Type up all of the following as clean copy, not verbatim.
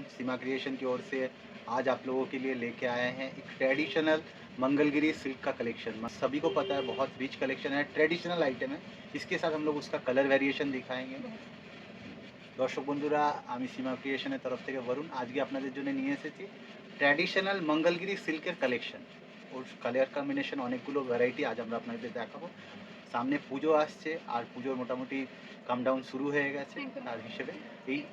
सीमा creation की ओर से आज आप लोगों के लिए लेके आए हैं एक ट्रेडिशनल मंगलगिरी सिल्क का कलेक्शन। सभी को पता है बहुत रिच कलेक्शन है, ट्रेडिशनल आइटम है। इसके साथ हम लोग उसका कलर वेरिएशन दिखाएंगे। दर्शक बंधुरा आमी सीमा क्रिएशনের तरफ থেকে वरुण আজকে আপনাদের জন্য নিয়ে এসেছি ট্র্যাডিশনাল মঙ্গলগিরি সিল্কের কালেকশন। ওর কালার কম্বিনেশন অনেকগুলো ভ্যারাইটি আজ আমরা আপনাদের দেখাবো। সামনে পুজো আসছে আর পুজোর মোটামুটি কাম ডাউন শুরু হয়ে গেছে, তার হিসেবে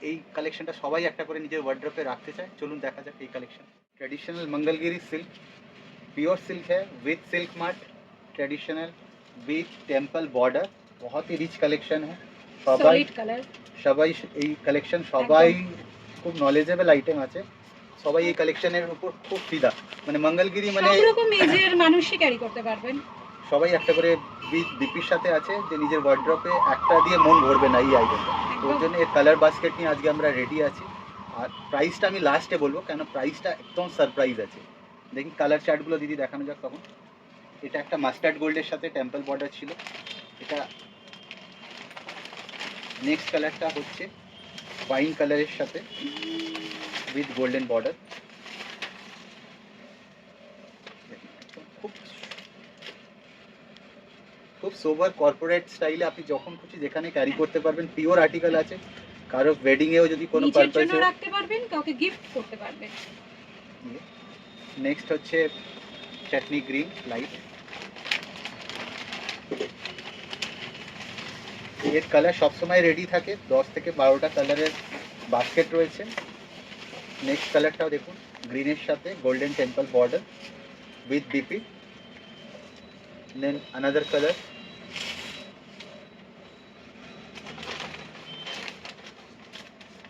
এই কালেকশনটা সবাই একটা করে নিজের ওয়ার্ড্রপে রাখতে চায়। চলুন দেখা যাক এই collection. Traditional Mangalagiri silk pure silk है with silk mart, traditional with temple border, बहुत ही रिच कलेक्शन है। সলিড কালার সবাই এই কালেকশন সবাই খুব নলেজেবল আইটেম আছে, সবাই এই কালেকশনের উপর খুব ফিদা। মানে মঙ্গলগিরি মানে সব রকম এজের মানুষই ক্যারি করতে পারবেন। সবাই একটা করে বিপির সাথে আছে যে নিজের ওয়ার্ড্রপে একটা দিয়ে মন ভরবে না এই আইটেমটা। ওর জন্য এই কালার বাস্কেট নিয়ে আজকে আমরা রেডি আছি। আর প্রাইসটা আমি লাস্টে বলবো, কেন প্রাইসটা একদম সারপ্রাইজ আছে। দেখি কালার চার্টগুলো দিদি দেখানো যাক তখন। এটা একটা মাস্টার্ড গোল্ডের সাথে টেম্পল বর্ডার ছিল। এটা নেক্সট কালারটা হচ্ছে ওয়াইন কালারের সাথে উইথ গোল্ডেন বর্ডার। খুব খুব সোবার কর্পোরেট স্টাইলে আপনি যখন খুশি যেখানে ক্যারি করতে পারবেন। পিওর আর্টিকেল আছে, কারো ওয়েডিং এও যদি কোনো নিজের পারপাসে জন্য রাখতে পারবেন, কাউকে গিফট করতে পারবেন। নেক্সট হচ্ছে চাটনি গ্রিন লাইট। এর কালার সবসময় রেডি থাকে, 10 থেকে 12টা কালারের বাস্কেট রয়েছে। নেক্সট কালারটাও দেখুন, গ্রিনের সাথে golden temple border with BP. Then another colour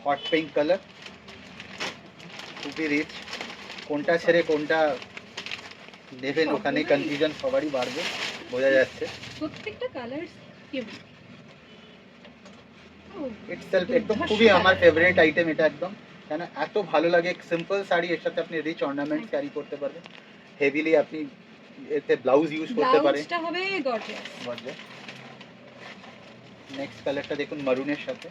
hot pink colour, খুবই রিচ। কোনটা ছেড়ে কোনটা নেবেন ওখানে কনফিউশন সবারই বাড়বে, বোঝা যাচ্ছে। প্রত্যেকটা কালার ইউনিক। ইটসেলফ একদম খুবই আমার ফেভারিট আইটেম এটা একদম। কেন এত ভালো লাগে, সিম্পল শাড়ি এর সাথে আপনি রিচ অর্নামেন্টস ক্যারি করতে পারবেন। হেভিলি আপনি এতে ব্লাউজ ইউজ করতে পারেন। ব্লাউজটা হবে গর্জিয়াস। গর্জিয়াস। নেক্সট কালারটা দেখুন মারুনের সাথে।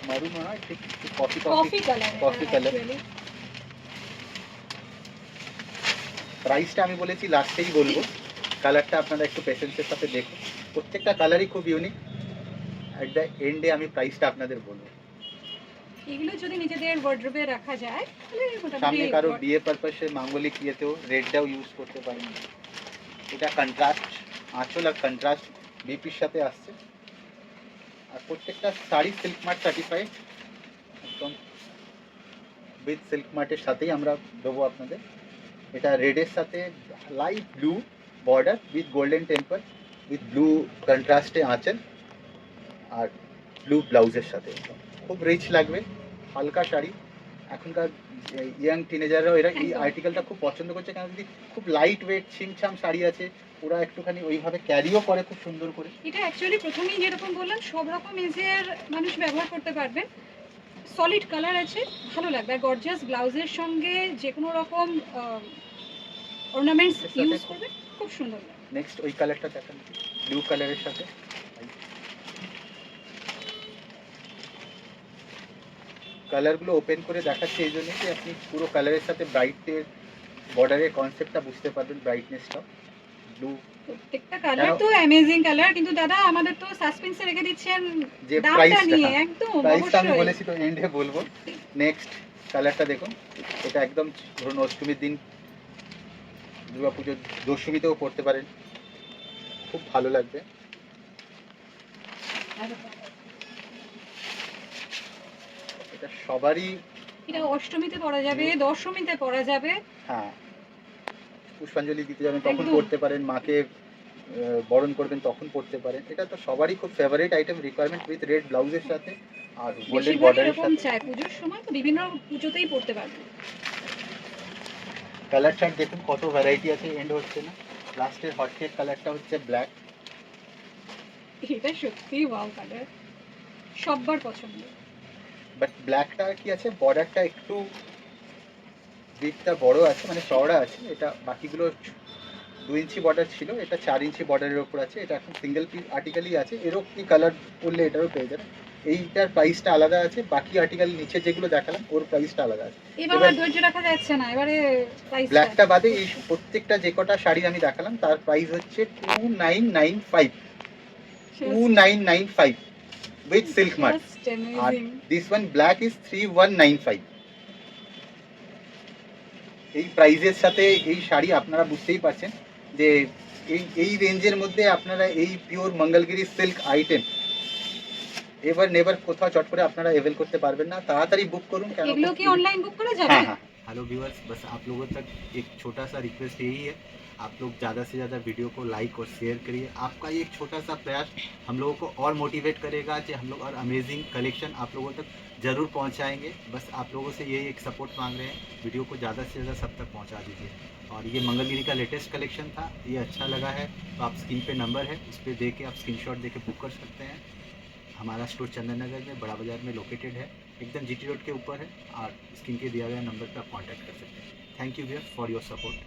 মারুন নয়, ঠিক কফি কালার। Coffee colour. প্রাইসটা আমি বলেছি লাস্টেই বলবো, কালারটা আপনারা একটু পেশেন্সের সাথে দেখুন। প্রত্যেকটা কালারই খুব ইউনিক। এট দ্য এন্ডে আমি প্রাইসটা আপনাদের বলবো। এগুলো যদি নিজেদের ওয়ার্ড্রোবে রাখা যায় তাহলে সামনে কারো বিয়ে পারপাসে মাঙ্গলিক ইয়েতেও রেডটাও ইউজ করতে পারেন। এটা কন্ট্রাস্ট আঁচল আর কন্ট্রাস্ট বিপির সাথে আসছে। আর প্রত্যেকটা শাড়ি সিল্ক মার্ট সার্টিফাইড, একদম উইথ সিল্ক মার্টের সাথেই আমরা দেবো আপনাদের। এটা রেডের সাথে light blue border with golden temple with blue কন্ট্রাস্টে আঁচল আর ব্লু ব্লাউজের সাথে খুব রিচ লাগবে। হালকা শাড়ি, এখনকার ইয়াং টিনেজাররাও এরা এই আর্টিকেলটা খুব পছন্দ করছে। কেন যদি খুব লাইট ওয়েট ছিমছাম শাড়ি আছে, ওরা একটুখানি ওইভাবে ক্যারিও করে খুব সুন্দর করে। এটা অ্যাকচুয়ালি প্রথমেই যেরকম বললাম সব রকম এজের মানুষ ব্যবহার করতে পারবেন। সলিড কালার আছে, ভালো লাগবে। আর গর্জিয়াস ব্লাউজের সঙ্গে যে কোনো রকম অর্নামেন্টস ইউজ করবে, খুব সুন্দর লাগবে। নেক্সট ওই কালারটা দেখেন, ব্লু কালারের সাথে। কালারগুলো ওপেন করে দেখাচ্ছি এই জন্য যে আপনি পুরো কালারের সাথে ব্রাইটের বর্ডারের কনসেপ্টটা বুঝতে পারবেন, ব্রাইটনেসটা। ব্লু প্রত্যেকটা কালার তো অ্যামেজিং কালার, কিন্তু দাদা আমাদের তো সাসপেন্সে রেখে দিচ্ছেন যে দামটা নিয়ে। একদম প্রাইসটা আমি অবশ্যই বলেছি তো এন্ডে বলবো। নেক্সট কালারটা দেখুন, এটা একদম ধরুন অষ্টমীর দিন, দুর্গাপুজোর দশমীতেও পড়তে পারেন, খুব ভালো লাগবে। এটা সবারই, এটা অষ্টমীতে পরা যাবে, দশমীতে পরা যাবে। হ্যাঁ, পুষ্পাঞ্জলি দিতে যাবেন তখন একদম। পড়তে পারেন, মাকে বরণ করবেন তখন পড়তে পারেন। এটা তো সবারই খুব favourite item, requirement with red ব্লাউজের সাথে আর গোল্ডেন বর্ডারের সাথে। চাই পুজোর সময় তো বিভিন্ন পুজোতেই পড়তে পারবেন। কালার চার্ট দেখুন কত ভ্যারাইটি আছে, এন্ড হচ্ছে না। লাস্টের হট কেক কালারটা হচ্ছে ব্ল্যাক। এটা সত্যিই ওয়াও কালার, সবার পছন্দ। বাট ব্ল্যাকটা কি আছে, বর্ডারটা একটু বিটটা বড় আছে, মানে চওড়া আছে। এটা বাকিগুলো 2 ইঞ্চি বর্ডার ছিল, এটা 4 ইঞ্চি বর্ডারের ওপর আছে। এটা এখন সিঙ্গেল পিস আর্টিকেলই আছে। এরও কি কালার করলে এটারও পেয়ে যাবে। এইটার প্রাইসটা আলাদা আছে, বাকি আর্টিকেল নিচে যেগুলো দেখালাম ওর প্রাইসটা আলাদা আছে। এবার আর ধৈর্য রাখা যাচ্ছে না, এবারে প্রাইস ব্ল্যাকটা বাদে এই প্রত্যেকটা যে কটা শাড়ি আমি দেখালাম তার প্রাইস হচ্ছে 2995, 2995 উইথ সিল্ক মার্ক। আর দিস ওয়ান ব্ল্যাক ইজ 3195। এই প্রাইজের সাথে এই শাড়ি আপনারা বুঝতেই পারছেন যে এই রেঞ্জের মধ্যে আপনারা এই পিওর মঙ্গলগিরি সিল্ক আইটেম এবার নেবার কোথাও চট করে আপনারা अवेल করতে পারবেন না। তাড়াতাড়ি বুক করুন। এগুলো কি অনলাइन बुक करा जाए? हाँ हाँ। हेलो व्यूअर्स, बस आप लोगों तक एक छोटा सा रिक्वेस्ट यही है, आप लोग ज़्यादा से ज़्यादा वीडियो को लाइक और शेयर करिए। आपका ये एक छोटा सा प्रयास हम लोगों को और मोटिवेट करेगा कि हम लोग और अमेजिंग कलेक्शन आप लोगों तक ज़रूर पहुंचाएंगे। बस आप लोगों से यही एक सपोर्ट मांग रहे हैं, वीडियो को ज़्यादा से ज़्यादा सब तक पहुंचा दीजिए। और ये मंगलगिरी का लेटेस्ट कलेक्शन था, ये अच्छा लगा है तो आप स्क्रीन पे नंबर है उस पर दे के आप स्क्रीनशॉट दे के बुक कर सकते हैं। हमारा स्टोर चंदन नगर में बड़ा बाजार में लोकेटेड है, एकदम जीटी रोड के ऊपर है, और स्क्रीन के दिया गया नंबर पर आप कांटेक्ट कर सकते हैं। Thank you wear for your support.